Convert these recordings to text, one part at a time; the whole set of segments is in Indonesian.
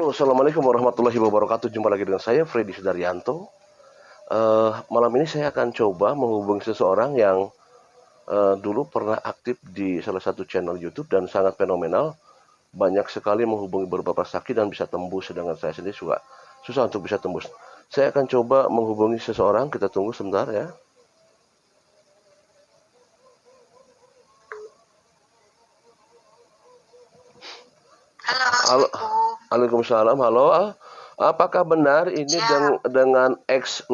Halo, assalamualaikum warahmatullahi wabarakatuh. Jumpa lagi dengan saya, Freddy Sudaryanto. Malam ini saya akan coba menghubungi seseorang yang dulu pernah aktif di salah satu channel YouTube dan sangat fenomenal. Banyak sekali menghubungi beberapa saksi dan bisa tembus, sedangkan saya sendiri juga susah untuk bisa tembus. Saya akan coba menghubungi seseorang. Kita tunggu sebentar ya. Halo, Halo, Assalamualaikum. Waalaikumsalam. Halo, apakah benar ini Siap. dengan X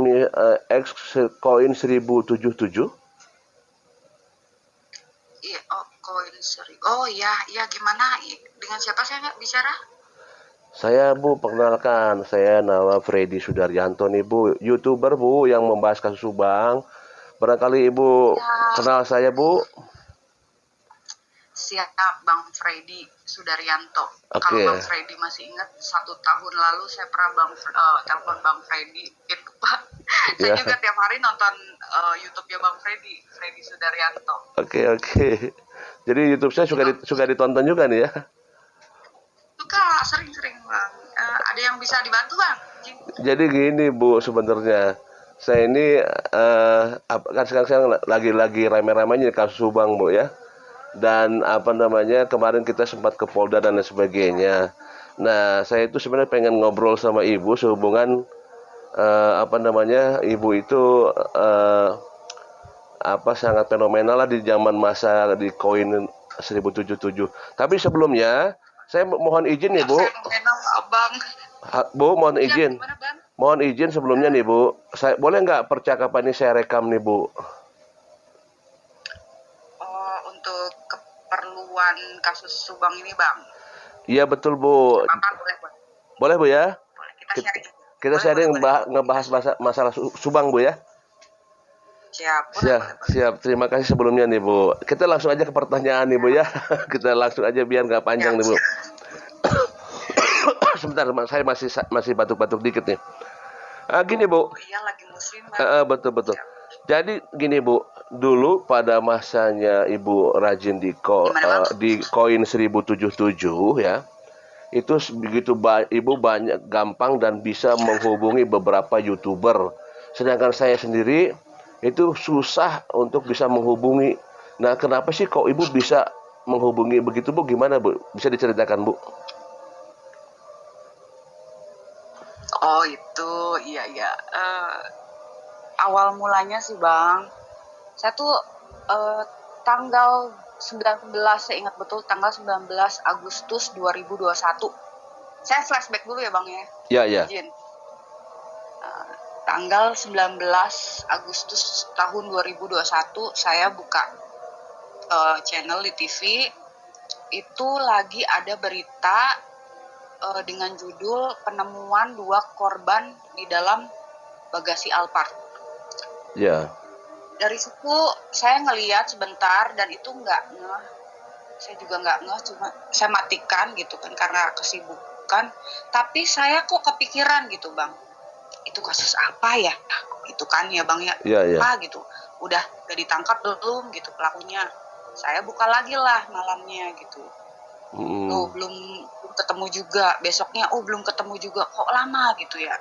koin 1077? Iya, oh, koin seri. Oh iya, iya gimana? Dengan siapa saya nggak bicara? Saya Bu, perkenalkan, saya nama Freddy Sudaryanto nih Bu, YouTuber Bu yang membahas kasus Subang. Barangkali Ibu Ya, kenal saya Bu. siap Bang Freddy Sudaryanto. Kalau Oke, Bang Freddy masih ingat, 1 tahun lalu saya pernah telepon Bang Freddy. Itu Pak, saya juga ya, tiap hari nonton YouTube-nya Bang Freddy, Freddy Sudaryanto. oke. Jadi YouTube saya Itu suka ditonton juga nih ya. suka sering-sering Bang. Ada yang bisa dibantu Bang? Jadi gini Bu, sebenarnya saya ini kan sekarang lagi rame-ramenya kasus Subang Bu ya. Dan apa namanya, kemarin kita sempat ke Polda dan lain sebagainya. Nah, saya itu sebenarnya pengen ngobrol sama Ibu sehubungan apa namanya, Ibu itu apa sangat fenomenal lah di zaman masa di koin 1077. Tapi sebelumnya saya mohon izin nih Nggak Bu. fenomenal Abang. Bu mohon Iya, izin. gimana Bang? Mohon izin sebelumnya nih Bu. Saya boleh nggak percakapan ini saya rekam nih Bu? Oh, untuk keperluan kasus Subang ini, Bang. Iya betul Bu. Nggak apa-apa, boleh, boleh. Boleh Bu ya? Boleh, kita Kita, sharing aja. kita Boleh, boleh, sharing boleh. Kita ngebahas sharing. masalah Subang Bu ya. Siap, boleh, Siap, boleh, boleh. siap. Terima kasih sebelumnya nih Bu. Kita langsung aja ke pertanyaan nih Bu ya. Kita langsung aja biar nggak panjang Siap, nih Bu. siap. Sebentar, saya masih batuk-batuk dikit nih. Gini Bu. Oh iya, lagi musim, Bang. Betul. Siap. Jadi gini Bu, dulu pada masanya Ibu rajin Gimana, Bang? di koin 1077 ya, itu begitu Ibu banyak gampang dan bisa menghubungi beberapa YouTuber. Sedangkan saya sendiri itu susah untuk bisa menghubungi. Nah, kenapa sih kok Ibu bisa menghubungi begitu Bu? Gimana Bu? Bisa diceritakan Bu? Oh, itu. Iya, iya. Awal mulanya sih, Bang. Saya tuh tanggal 19, saya ingat betul, tanggal 19 Agustus 2021. Saya flashback dulu ya, Bang, ya. Ya, ya. Izin. Tanggal 19 Agustus tahun 2021 saya buka channel di TV. Itu lagi ada berita dengan judul penemuan 2 korban di dalam bagasi Alphard. Ya. Dari situ saya ngeliat sebentar dan itu nggak ngeh. Saya juga nggak ngeh, cuma saya matikan gitu kan karena kesibukan. Tapi saya kok kepikiran gitu, Bang. Itu kasus apa ya? Gitu kan ya, Bang ya. Ya, ya. Apa gitu. Udah ditangkap belum gitu pelakunya. Saya buka lagi lah malamnya gitu. Loh, belum ketemu juga. Besoknya belum ketemu juga. Kok lama gitu ya?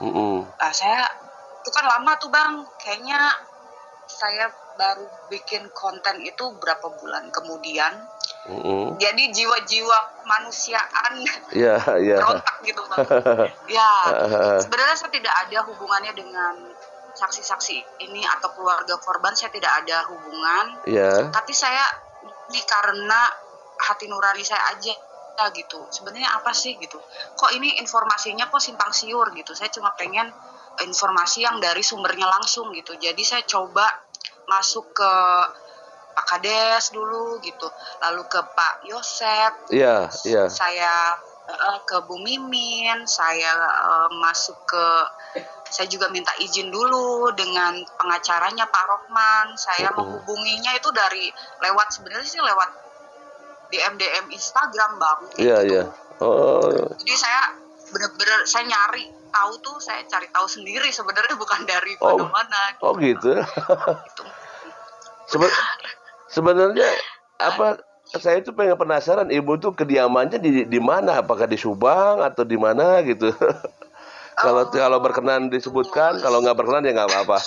Nah, saya itu kan lama tuh, Bang. Kayaknya saya baru bikin konten itu berapa bulan kemudian. Jadi jiwa-jiwa kemanusiaan Ya, ya. berontak gitu, Bang. Ya, sebenarnya saya tidak ada hubungannya dengan saksi-saksi ini atau keluarga korban, saya tidak ada hubungan. Ya. Tapi saya ini karena hati nurani saya aja gitu. Sebenarnya apa sih gitu? Kok ini informasinya kok simpang siur gitu? Saya cuma pengen informasi yang dari sumbernya langsung gitu. Jadi saya coba masuk ke Pak Kades dulu gitu, lalu ke Pak Yosep, Iya, iya. saya ke Bu Mimin, saya masuk ke, saya juga minta izin dulu dengan pengacaranya Pak Rohman. Saya menghubunginya itu dari lewat, sebenarnya sih lewat DM Instagram, Bang. Iya, Gitu. iya. Oh, Jadi saya bener-bener saya nyari tahu tuh, saya cari tahu sendiri sebenarnya, bukan dari oh, mana-mana. oh gitu. Gitu. Sebenarnya apa saya tuh pengen penasaran ibu tuh kediamannya di mana? Apakah di Subang atau di mana gitu? Kalau Oh berkenan gitu. disebutkan, kalau nggak berkenan ya nggak apa-apa.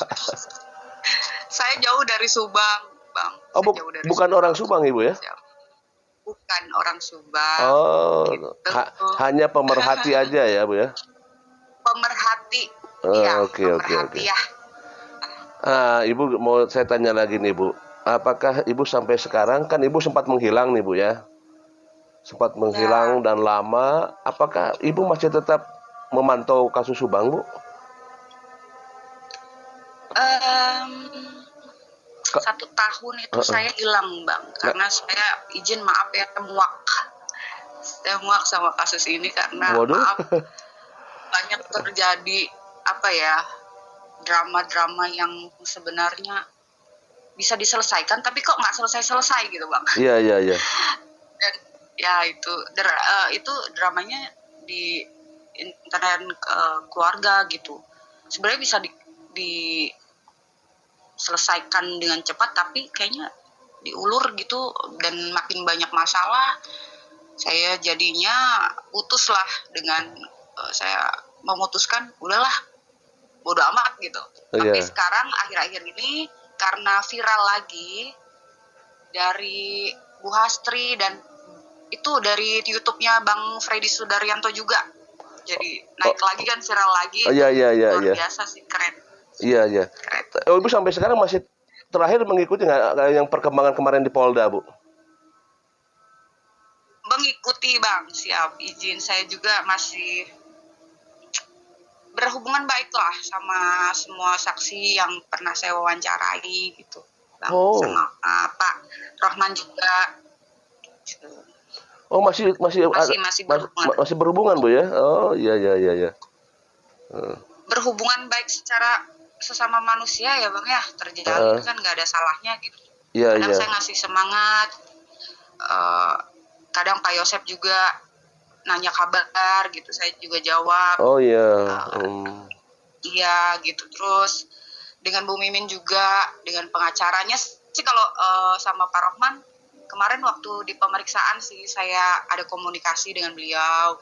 Saya jauh dari Subang, Bang. Oh, Saya jauh dari bukan orang Subang. Subang ibu ya? Saya bukan orang Subang. Oh, Gitu. hanya pemerhati aja ya bu ya? Pemerhati. Iya, Oke oke oke. pemerhati ya. Ibu mau saya tanya lagi nih bu, apakah ibu sampai sekarang kan ibu sempat menghilang nih bu ya? Sempat menghilang Ya. dan lama, apakah ibu masih tetap memantau kasus Subang bu? Em, Ka- 1 tahun itu Heeh. saya hilang, Bang, Nggak, karena saya izin maaf ya muak. Saya muak sama kasus ini karena waduh. maaf banyak terjadi apa ya drama-drama yang sebenarnya bisa diselesaikan tapi kok nggak selesai-selesai gitu, Bang. Iya iya iya. Dan ya itu dramanya di internal keluarga gitu. Sebenarnya bisa diselesaikan dengan cepat tapi kayaknya diulur gitu dan makin banyak masalah. Saya jadinya putus lah dengan saya memutuskan udahlah bodo amat gitu. Tapi Iya. sekarang akhir-akhir ini karena viral lagi dari Bu Hastri dan itu dari YouTube-nya Bang Freddy Sudaryanto juga. Jadi Oh, naik lagi kan viral lagi oh itu iya iya iya luar iya. biasa sih keren. Iya iya. Keren. Oh, ibu sampai sekarang masih terakhir mengikuti nggak yang perkembangan kemarin di Polda bu? Mengikuti Bang, siap izin saya juga masih berhubungan baik lah sama semua saksi yang pernah saya wawancarai gitu Bang, Oh, sama Pak Rohman juga gitu. oh masih Masih berhubungan masih berhubungan bu ya? Oh iya iya iya iya. berhubungan baik secara sesama manusia ya Bang ya, terjalin Heeh. kan nggak ada salahnya gitu. Iya Kadang iya. saya ngasih semangat, eh, kadang Pak Yosep juga nanya kabar gitu, saya juga jawab. Oh iya. Eh, iya gitu. Terus dengan Bu Mimin juga, dengan pengacaranya sih kalau sama Pak Rohman kemarin waktu di pemeriksaan sih saya ada komunikasi dengan beliau.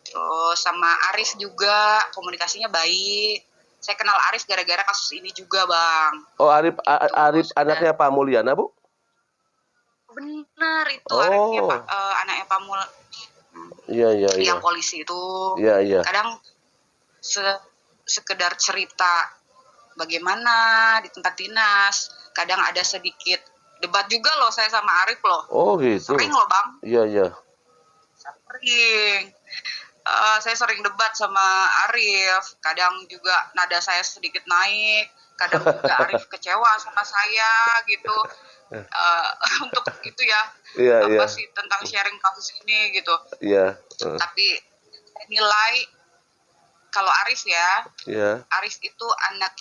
Terus sama Arif juga komunikasinya baik. Saya kenal Arif gara-gara kasus ini juga, Bang. Oh Arif Terus anaknya Pak Mulyana bu? benar itu Arifnya Pak, Oh anaknya Pak Mul iya iya iya. yang polisi itu. Iya iya. Kadang sekedar cerita bagaimana di tempat dinas. Kadang ada sedikit debat juga loh saya sama Arif loh. Oh gitu. Sering loh Bang, Iya iya. sering. Saya sering debat sama Arif. Kadang juga nada saya sedikit naik. Kadang juga Arif kecewa sama saya gitu. Uh, untuk itu ya Iya iya. apa sih tentang sharing kasus ini gitu. Iya. Tapi saya nilai kalau Arif ya, Iya. Arif itu anak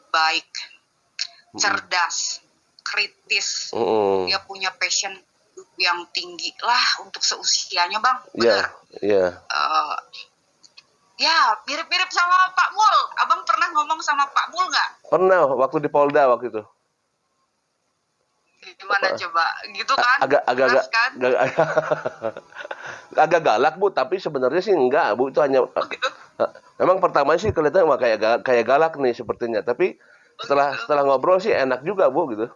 baik, cerdas, kritis. Mm-mm. Dia punya passion yang tinggi lah untuk seusianya Bang, Iya bener. iya. Ya mirip-mirip sama Pak Mul. Abang pernah ngomong sama Pak Mul nggak? Pernah waktu di Polda waktu itu. Gimana coba? Gitu kan? Agak agak agak Keras kan? agak galak bu, tapi sebenarnya sih enggak bu, itu hanya Oh gitu? memang pertama sih kelihatan wah kayak galak nih sepertinya, tapi Oh setelah gitu? setelah ngobrol sih enak juga bu gitu.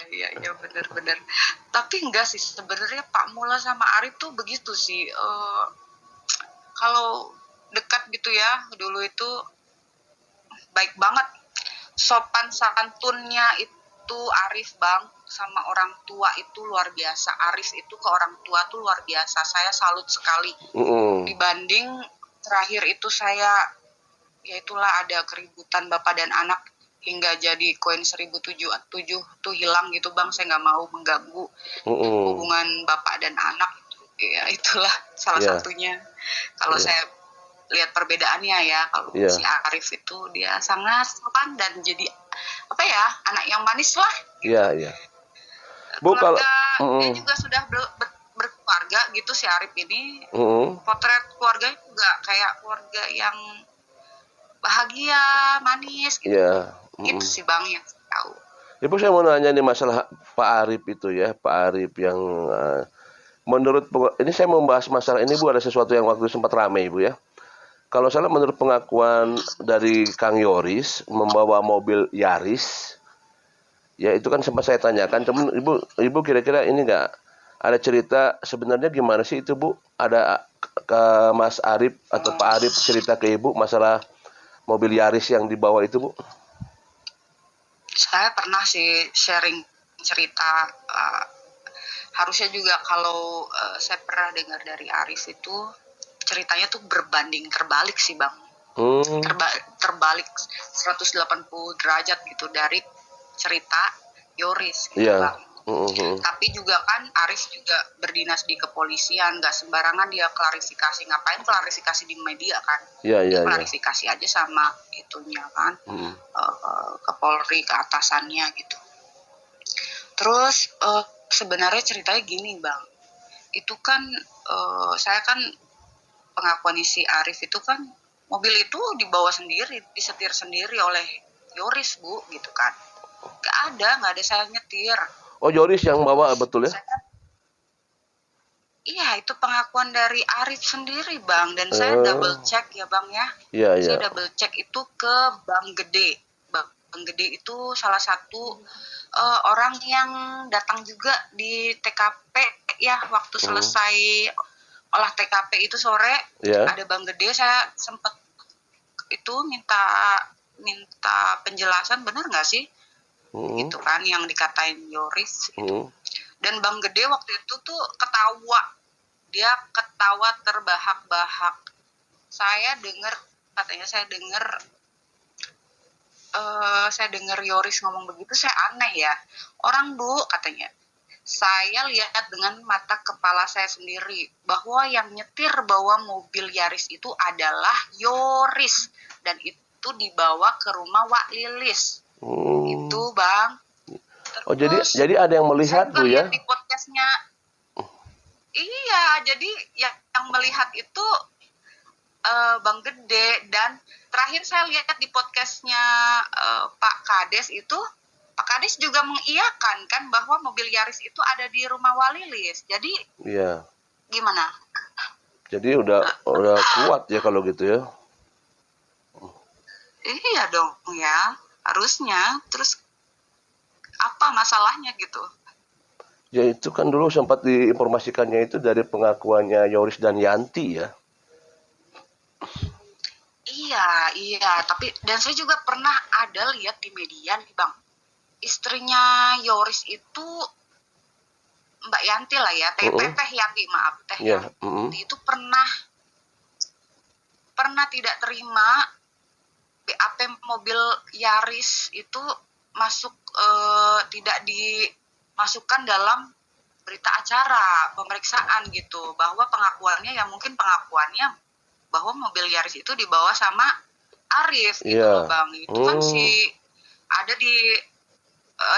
Iya bener-bener. Tapi enggak sih sebenarnya Pak Mula sama Arif tuh begitu sih. Kalau dekat gitu ya dulu itu baik banget. Sopan santunnya itu Arif Bang sama orang tua itu luar biasa. Arif itu ke orang tua tuh luar biasa. Saya salut sekali. Dibanding terakhir itu saya ya itulah ada keributan bapak dan anak hingga jadi koin 1007 tuh hilang gitu Bang. Saya nggak mau mengganggu hubungan bapak dan anak. Ya itulah salah satunya. Kalau saya lihat perbedaannya ya, kalau si Arif itu dia sangat sopan dan jadi apa ya anak yang manis lah. Iya iya. Bu, keluarga dia juga sudah berkeluarga gitu si Arif ini. Potret keluarganya juga kayak keluarga yang bahagia, manis gitu. Gitu sih Bang yang tahu. Ibu saya mau nanya nih masalah Pak Arif itu ya, Pak Arif yang ini saya mau bahas masalah ini Bu, ada sesuatu yang waktu sempat ramai Ibu ya. Kalau salah menurut pengakuan dari Kang Yoris membawa mobil Yaris, ya itu kan sempat saya tanyakan, cuman ibu kira-kira ini nggak ada cerita sebenarnya gimana sih itu Bu? Ada ke Mas Arif atau Pak Arif cerita ke Ibu masalah mobil Yaris yang dibawa itu Bu? Saya pernah sih sharing cerita, harusnya juga kalau saya pernah dengar dari Arif itu ceritanya tuh berbanding terbalik sih Bang. Terbalik 180 derajat gitu dari cerita Yoris gitu Iya. Bang. Tapi juga kan Arif juga berdinas di kepolisian, nggak sembarangan dia klarifikasi. Ngapain klarifikasi di media kan? Iya, Dia iya, iya. klarifikasi aja sama itunya kan, ke Polri, ke atasannya gitu. Terus sebenarnya ceritanya gini Bang, itu kan saya kan pengakuan si Arif itu kan mobil itu dibawa sendiri, disetir sendiri oleh Yoris Bu gitu kan. Nggak ada saya nyetir. Oh, Yoris yang bawa betul ya? Iya, itu pengakuan dari Arif sendiri, Bang. Dan saya double check ya, Bang ya. Iya, iya. Saya double check itu ke Bang Gede. Bang Gede itu salah satu orang yang datang juga di TKP ya, waktu selesai olah TKP itu sore. Iya. Ada Bang Gede, saya sempat itu minta penjelasan, benar nggak sih? Gitu kan, yang dikatain Yoris itu. Dan Bang Gede waktu itu tuh ketawa. Dia ketawa terbahak-bahak. Saya dengar Yoris ngomong begitu, saya aneh ya. Orang Bu, katanya, saya lihat dengan mata kepala saya sendiri bahwa yang nyetir bawa mobil Yaris itu adalah Yoris. Dan itu dibawa ke rumah Wak Lilis. Itu Bang. Terus, jadi ada yang melihat Bu ya? Di podcastnya, iya, jadi yang melihat itu Bang Gede. Dan terakhir saya lihat di podcastnya Pak Kades itu, Pak Kades juga mengiyakan kan bahwa mobil Yaris itu ada di rumah Walilis. Jadi iya. Gimana? Jadi udah kuat ya kalau gitu ya? Iya dong ya, harusnya. Terus apa masalahnya gitu? Ya itu kan dulu sempat diinformasikannya itu dari pengakuannya Yoris dan Yanti ya. Iya, tapi dan saya juga pernah ada lihat di media nih Bang. Istrinya Yoris itu Mbak Yanti lah ya, Teh Yanti, maaf, Teh Yanti itu pernah tidak terima BAP mobil Yaris itu masuk, tidak dimasukkan dalam berita acara pemeriksaan gitu, bahwa pengakuannya bahwa mobil Yaris itu dibawa sama Arif gitu loh Bang. Itu kan ada di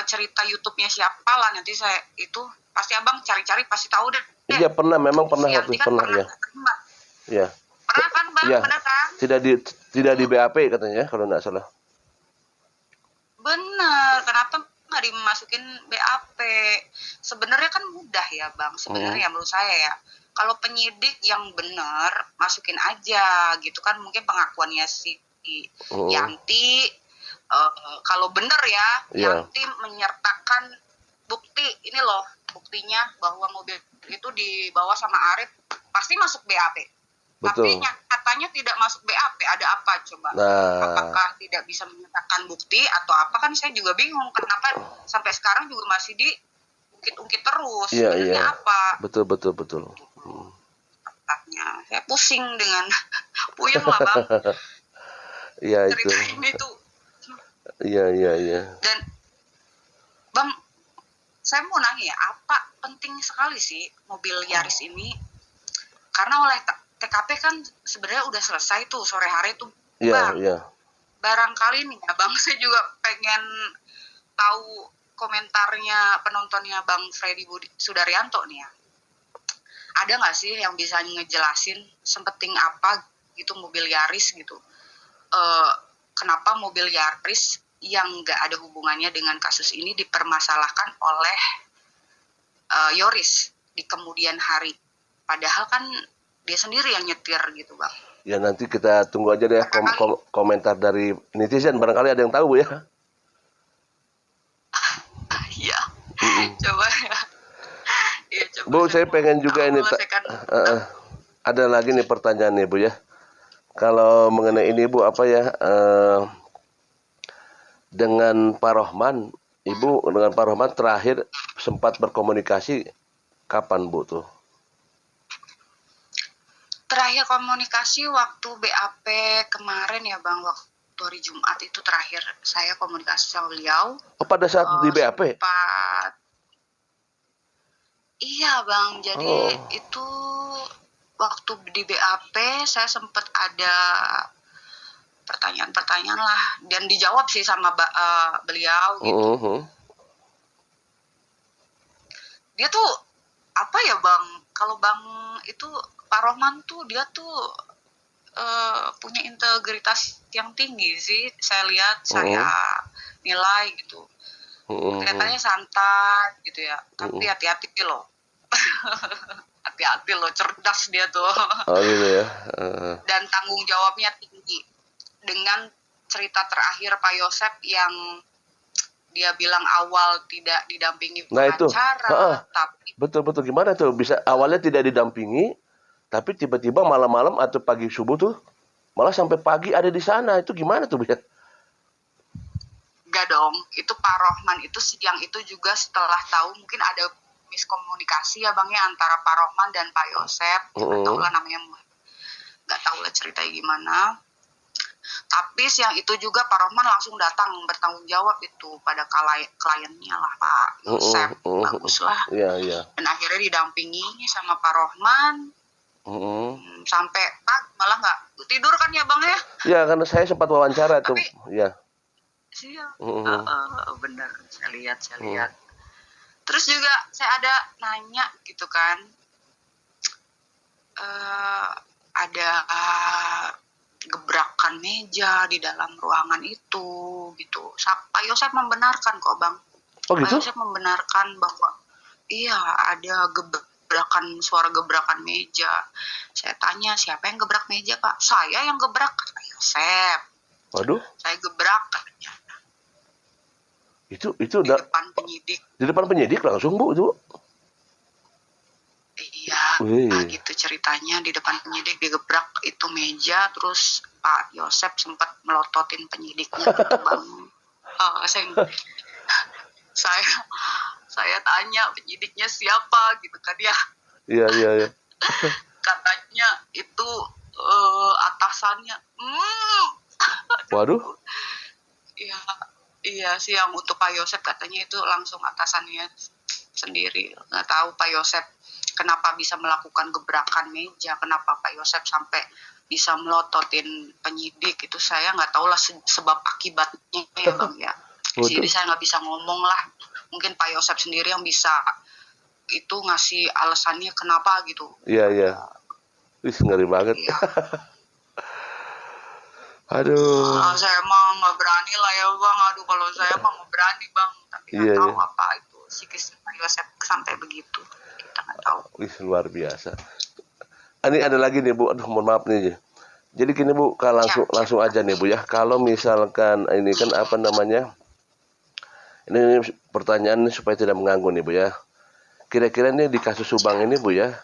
cerita YouTube-nya siapa lah, nanti saya itu pasti Abang cari-cari pasti tahu deh. Iya memang pernah kan ya. Iya. Pernah kan Bang, ya. benar kan? Tidak di BAP katanya kalau nggak salah. Bener, kenapa nggak dimasukin BAP? Sebenarnya kan mudah ya Bang, sebenarnya menurut saya ya. Kalau penyidik yang benar, masukin aja gitu kan, mungkin pengakuannya si Yanti, kalau benar ya, Yanti menyertakan bukti, ini loh buktinya bahwa mobil itu dibawa sama Arif, pasti masuk BAP. Betul. Tapi nyatanya tidak masuk BAP, ada apa coba? Apakah tidak bisa menyatakan bukti atau apa? Kan saya juga bingung kenapa sampai sekarang juga masih diungkit-ungkit terus. Sebenarnya apa? Betul. Saya pusing dengan puyeng lah Bang. Iya itu. Cerita ini tuh. Iya. Dan Bang, saya mau nanya ya, apa penting sekali sih mobil Yaris ini? Karena oleh TKP kan sebenarnya udah selesai tuh sore hari tuh Bang. Iya. Barangkali nih ya Bang, saya juga pengen tahu komentarnya penontonnya Bang Freddy Sudaryanto nih ya. Ada nggak sih yang bisa ngejelasin sepenting apa gitu mobil Yaris gitu? Kenapa mobil Yaris yang nggak ada hubungannya dengan kasus ini dipermasalahkan oleh Yoris di kemudian hari. Padahal kan dia sendiri yang nyetir gitu Bang. Ya nanti kita tunggu aja deh komentar dari netizen, barangkali ada yang tahu ya. Iya. Coba ya. Ya, coba Bu, saya pengen juga ini kan, ada lagi nih pertanyaan nih Bu ya. Kalau mengenai ini Bu, apa ya, dengan Pak Rohman, Ibu dengan Pak Rohman terakhir sempat berkomunikasi kapan Bu tuh? Terakhir komunikasi waktu BAP kemarin ya Bang, waktu hari Jumat itu terakhir saya komunikasi sama beliau. Oh, pada saat di BAP? Iya Bang, jadi itu waktu di BAP saya sempat ada pertanyaan-pertanyaan lah, dan dijawab sih sama beliau gitu. Dia tuh apa ya Bang, kalau Bang itu Pak Rohman tuh dia tuh punya integritas yang tinggi sih, saya lihat, saya nilai gitu. Kelihatannya santai gitu ya, tapi hati-hati loh. Hati-hati loh, cerdas dia tuh. Oh gitu ya. Dan tanggung jawabnya tinggi. Dengan cerita terakhir Pak Yosep yang dia bilang awal tidak didampingi pengacara, tapi betul gimana tuh bisa awalnya tidak didampingi, tapi tiba-tiba malam-malam atau pagi subuh tuh malah sampai pagi ada di sana, itu gimana tuh bisa? Enggak dong, itu Pak Rohman itu siang itu juga setelah tahu mungkin ada miskomunikasi ya Bang ya antara Pak Rohman dan Pak Yosep, nggak tahu lah namanya, nggak tahu lah ceritanya gimana. Tapi siang itu juga Pak Rohman langsung datang bertanggung jawab itu pada kliennya lah Pak Yosep, bagus lah. Dan akhirnya didampingi sama Pak Rohman sampai malah nggak tidur kan ya Bang ya? Ya karena saya sempat wawancara tuh. Ya. Iya, benar, saya lihat. Terus juga saya ada nanya gitu kan, ada gebrakan meja di dalam ruangan itu gitu. Pak Yosep membenarkan kok Bang. Oh gitu? Pak Yosep membenarkan bahwa iya ada gebrakan, suara gebrakan meja. Saya tanya siapa yang gebrak meja Pak? Saya yang gebrak, Pak Yosep. Waduh. Saya gebrak katanya. Itu di depan penyidik. Di depan penyidik langsung Bu itu? Iya, nah gitu ceritanya, di depan penyidik digebrak itu meja, terus Pak Yosep sempat melototin penyidiknya gitu Bang. Saya tanya penyidiknya siapa gitu kan ya. Iya. Katanya itu atasannya. Waduh. Iya sih, yang untuk Pak Yosep katanya itu langsung atasannya sendiri. Nggak tahu Pak Yosep kenapa bisa melakukan gebrakan meja, kenapa Pak Yosep sampai bisa melototin penyidik, itu saya nggak tahu lah sebab akibatnya ya Bang ya. Jadi saya nggak bisa ngomong lah. Mungkin Pak Yosep sendiri yang bisa itu ngasih alasannya kenapa gitu. Iya. Wih, ngeri banget. Iya. Aduh. Saya mah nggak berani lah ya Bang. Aduh, kalau saya mah nggak berani Bang. Tapi nggak tahu apa itu psikis Pak Yosep sampai begitu. Kita nggak tahu. Wih, luar biasa. Ini ada lagi nih Bu. Aduh, mohon maaf nih. Jadi gini Bu, langsung aja nih Bu ya. Kalau misalkan ini kan apa namanya? Ini pertanyaan supaya tidak mengganggu nih Bu ya. Kira-kira ini di kasus Subang ini Bu ya,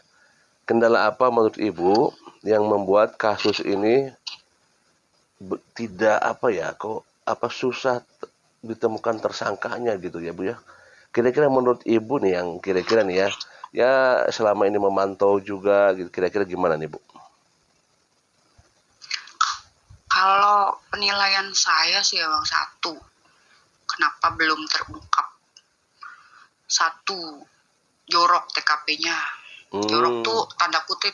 kendala apa menurut Ibu yang membuat kasus ini tidak susah ditemukan tersangkanya gitu ya Bu ya. Kira-kira menurut Ibu nih yang kira-kira nih ya selama ini memantau juga gitu, kira-kira gimana nih Bu? Kalau penilaian saya sih ya Bang, satu, kenapa belum terungkap? Satu, jorok TKP-nya. Jorok tuh tanda kutip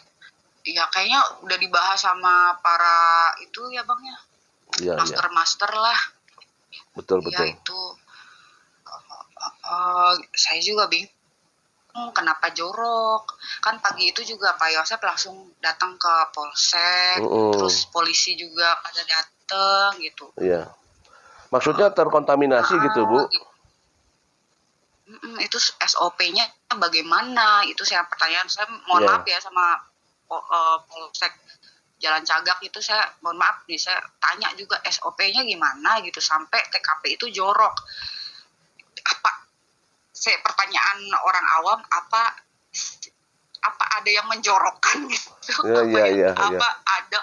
ya kayaknya udah dibahas sama para itu ya Bang ya. Master lah. Betul. Ya itu saya juga bingung kenapa jorok. Kan pagi itu juga Pak Yosep langsung datang ke Polsek, terus polisi juga pada datang gitu. Iya. Maksudnya terkontaminasi gitu, Bu? Itu SOP-nya bagaimana? Itu saya pertanyaan, saya mohon maaf ya sama Polsek Jalan Cagak itu, saya mohon maaf nih, saya tanya juga SOP-nya gimana gitu sampai TKP itu jorok. Apa, saya pertanyaan orang awam, apa ada yang menjorokkan gitu? Apa ada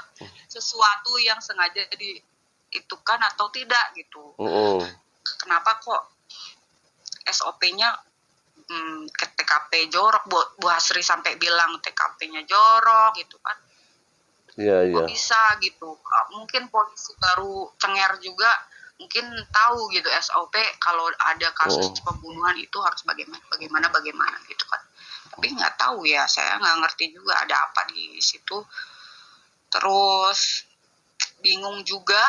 sesuatu yang sengaja diitukan atau tidak gitu? Kenapa kok SOP-nya ke TKP jorok? Bu Hasri sampai bilang TKP-nya jorok gitu kan. Kok bisa gitu? Mungkin polisi baru cengar juga, mungkin tahu gitu SOP kalau ada kasus pembunuhan itu harus bagaimana gitu kan. Tapi nggak tahu ya, saya nggak ngerti juga ada apa di situ. Terus bingung juga,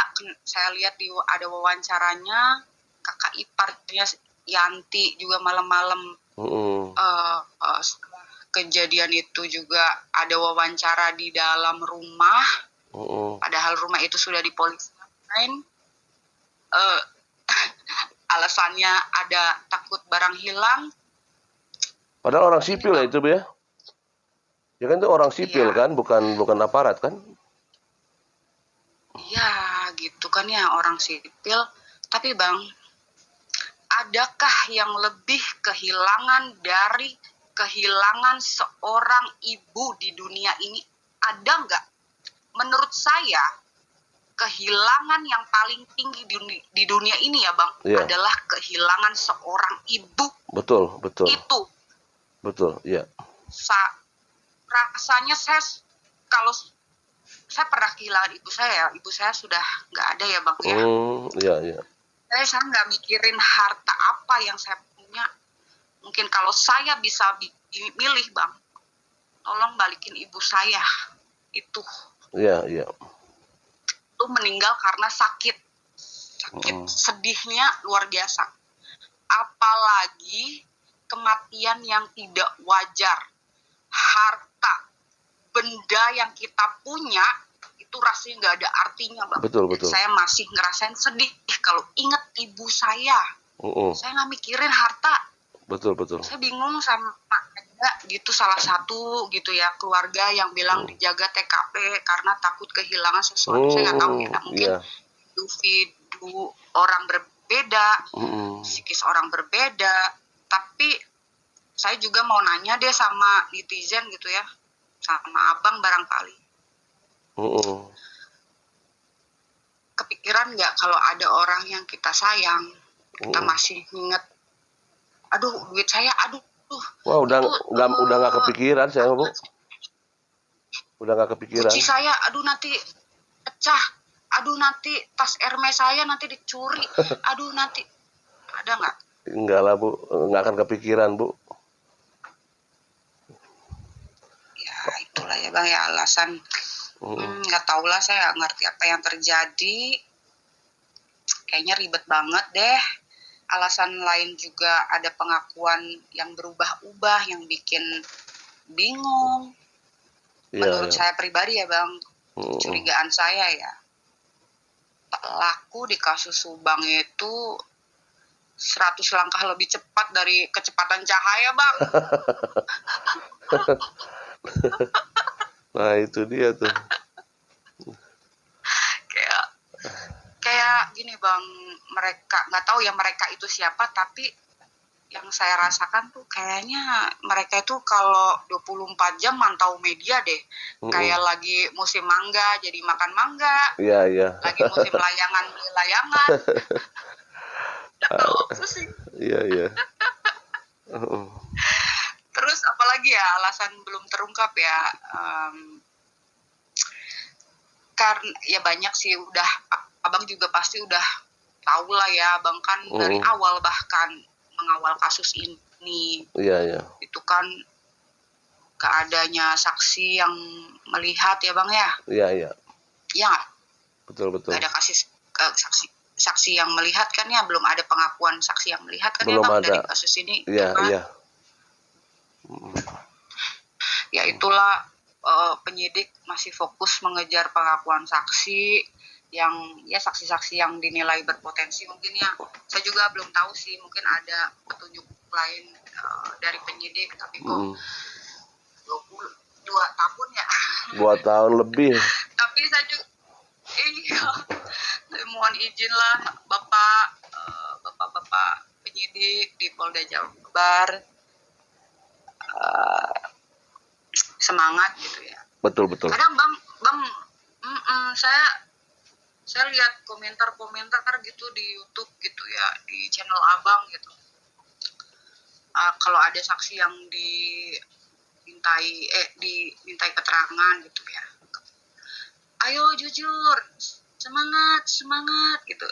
saya lihat ada wawancaranya kakak iparnya Yanti juga malam-malam kejadian itu juga ada wawancara di dalam rumah, padahal rumah itu sudah dipolisikan. Alasannya ada takut barang hilang. Padahal orang sipil ya itu, Bu ya? Ya kan itu orang sipil kan, bukan aparat kan? Iya, gitu kan ya, orang sipil. Tapi Bang, adakah yang lebih kehilangan dari kehilangan seorang ibu di dunia ini? Ada nggak? Menurut saya, kehilangan yang paling tinggi di dunia ini ya Bang, adalah kehilangan seorang ibu. Betul. Itu. Betul, iya. Rasanya kalau saya pernah kehilangan ibu saya sudah nggak ada ya Bang ya. Iya. Saya nggak mikirin harta apa yang saya punya. Mungkin kalau saya bisa milih Bang, tolong balikin ibu saya itu. Iya. Itu meninggal karena sakit sedihnya luar biasa. Apalagi kematian yang tidak wajar. Harta, benda yang kita punya itu rasanya nggak ada artinya Bang. Betul. Saya masih ngerasain sedih kalau inget ibu saya. Saya nggak mikirin harta. Betul. Saya bingung sama gitu, salah satu gitu ya keluarga yang bilang dijaga TKP karena takut kehilangan sesuatu. Saya nggak tahu ya, mungkin individu orang berbeda, psikis orang berbeda. Tapi saya juga mau nanya deh sama netizen gitu ya, sama abang barangkali. Kepikiran nggak kalau ada orang yang kita sayang, kita masih inget, aduh duit saya, wah udah nggak kepikiran saya Bu. Udah nggak kepikiran. Kunci saya, aduh nanti pecah, aduh nanti tas Hermes saya nanti dicuri, aduh nanti, ada nggak? Enggak lah Bu, nggak akan kepikiran Bu. Ya itulah ya Bang ya alasan. Nggak tahu lah, saya nggak ngerti apa yang terjadi. Kayaknya ribet banget deh. Alasan lain juga ada pengakuan yang berubah-ubah yang bikin bingung. Menurut saya pribadi ya Bang, curigaan saya ya, pelaku di kasus Subang itu 100 langkah lebih cepat dari kecepatan cahaya Bang. Nah itu dia tuh. Kayak gini Bang, mereka nggak tahu ya mereka itu siapa, tapi yang saya rasakan tuh kayaknya mereka itu kalau 24 jam mantau media deh. Kayak lagi musim mangga jadi makan mangga. Iya. Lagi musim layangan beli layangan. Pusing. Iya. Terus apalagi ya alasan belum terungkap ya, karena ya banyak sih, udah abang juga pasti udah tahu lah ya, abang kan dari awal bahkan mengawal kasus ini. Iya. Itu kan keadanya saksi yang melihat ya Bang ya. Iya. Iya. Betul. Gak ada saksi yang melihat kan ya, belum ada pengakuan saksi yang melihat kan belum ya Bang ada. dari kasus ini. Iya. Ya itulah, penyidik masih fokus mengejar pengakuan saksi. yang ya saksi-saksi yang dinilai berpotensi mungkin ya. Saya juga belum tahu sih, mungkin ada petunjuk lain dari penyidik, tapi kok 22 tahun ya. 2 tahun lebih. Tapi saya juga iya, mohon izin lah bapak penyidik di Polda Jabar, semangat gitu ya. Betul. Kadang bang saya lihat komentar gitu di YouTube gitu ya, di channel abang gitu. Kalau ada saksi yang dimintai keterangan gitu ya, ayo jujur, semangat gitu.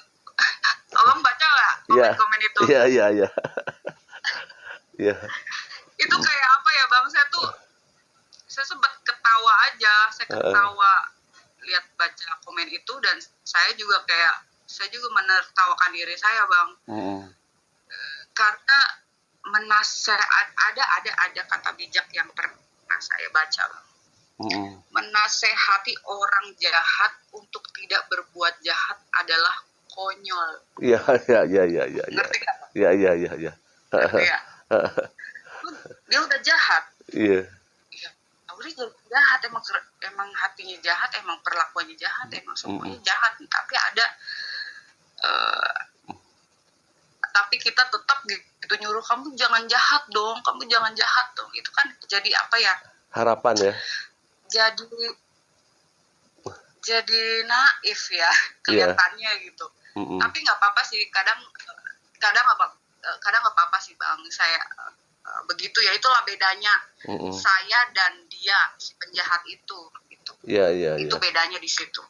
Abang baca nggak komen itu? Iya. Iya. Itu kayak apa ya bang, saya sempat ketawa aja, lihat baca komen itu, dan saya juga menertawakan diri saya bang. Karena ada kata bijak yang pernah saya baca bang. Menasehati orang jahat untuk tidak berbuat jahat adalah konyol. Iya. Ngerti nggak? Iya. Ngerti ya? Dia udah jahat. Iya. Udah jadi jahat, emang hatinya jahat, emang perlakuannya jahat, emang semuanya jahat. Tapi kita tetap gitu nyuruh, kamu jangan jahat dong. Itu kan jadi apa ya? Harapan ya. Jadi naif ya kelihatannya gitu. Tapi nggak apa-apa sih, kadang nggak apa-apa sih bang, saya begitu ya, itulah bedanya saya dan dia si penjahat itu gitu. Iya. Itu bedanya di situ.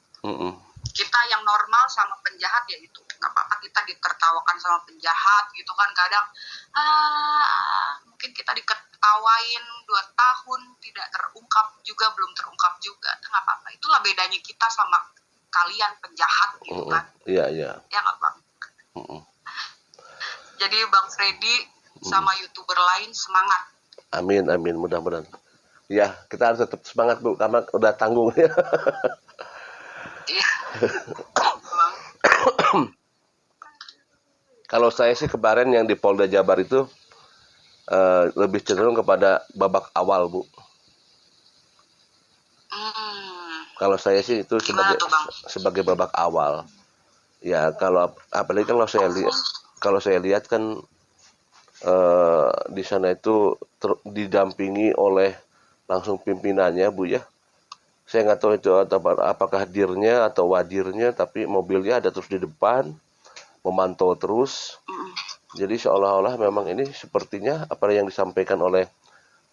Kita yang normal sama penjahat ya itu nggak apa-apa, kita ditertawakan sama penjahat gitu kan, kadang mungkin kita diketawain 2 tahun belum terungkap juga, nggak apa-apa. Itulah bedanya kita sama kalian penjahat gitu kan. Iya. Ya nggak bang. Jadi Bang Freddy sama YouTuber lain semangat. Amin, mudah-mudahan. Ya, kita harus tetap semangat Bu, karena udah tanggung ya. Iya. Kalau saya sih kemarin yang di Polda Jabar itu lebih cenderung kepada babak awal Bu. Kalau saya sih itu sebagai babak awal. Ya, apalagi kalau saya lihat kan di sana itu didampingi oleh langsung pimpinannya Bu ya. Saya nggak tahu itu apakah dirnya atau wadirnya, tapi mobilnya ada terus di depan, memantau terus. Jadi seolah-olah memang ini sepertinya apa yang disampaikan oleh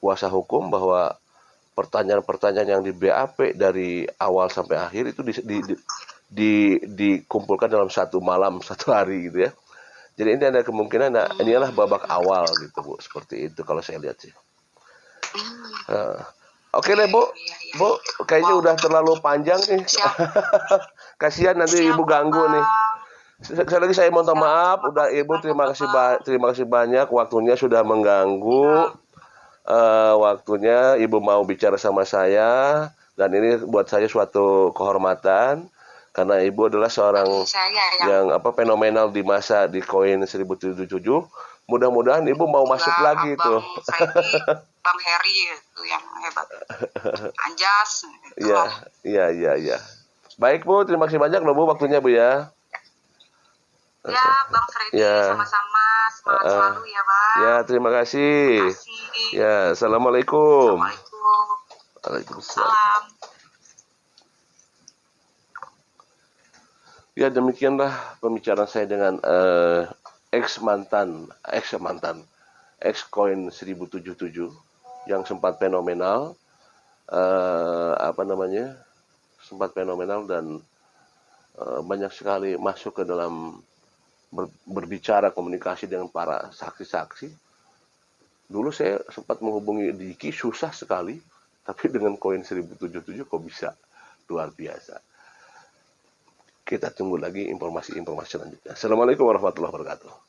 kuasa hukum, bahwa pertanyaan-pertanyaan yang di BAP dari awal sampai akhir itu dikumpulkan dalam satu malam, satu hari gitu ya. Jadi ini ada kemungkinan inilah babak awal gitu Bu, seperti itu kalau saya lihat sih. Oke deh Bu, kayaknya udah terlalu panjang nih. Kasihan nanti Ibu ganggu nih. Sekali lagi saya mohon maaf, udah Ibu terima kasih banyak waktunya sudah mengganggu. Waktunya Ibu mau bicara sama saya, dan ini buat saya suatu kehormatan karena Ibu adalah seorang yang fenomenal di koin 1077. Mudah-mudahan Ibu mau masuk lagi tuh. Bang Heri itu yang hebat. Anjas. Iya. Baik Bu, terima kasih banyak loh Bu waktunya Bu ya. Ya, Bang Freddy, sama-sama. Semangat selalu ya, Bang. Ya, terima kasih. Ya, Assalamualaikum. Waalaikumsalam. Ya, demikianlah pembicaraan saya dengan ex koin 1077 yang sempat fenomenal, sempat fenomenal dan banyak sekali masuk ke dalam berbicara komunikasi dengan para saksi-saksi. Dulu saya sempat menghubungi Diki, susah sekali, tapi dengan koin 1077 kok bisa, luar biasa. Kita tunggu lagi informasi-informasi selanjutnya. Assalamualaikum warahmatullahi wabarakatuh.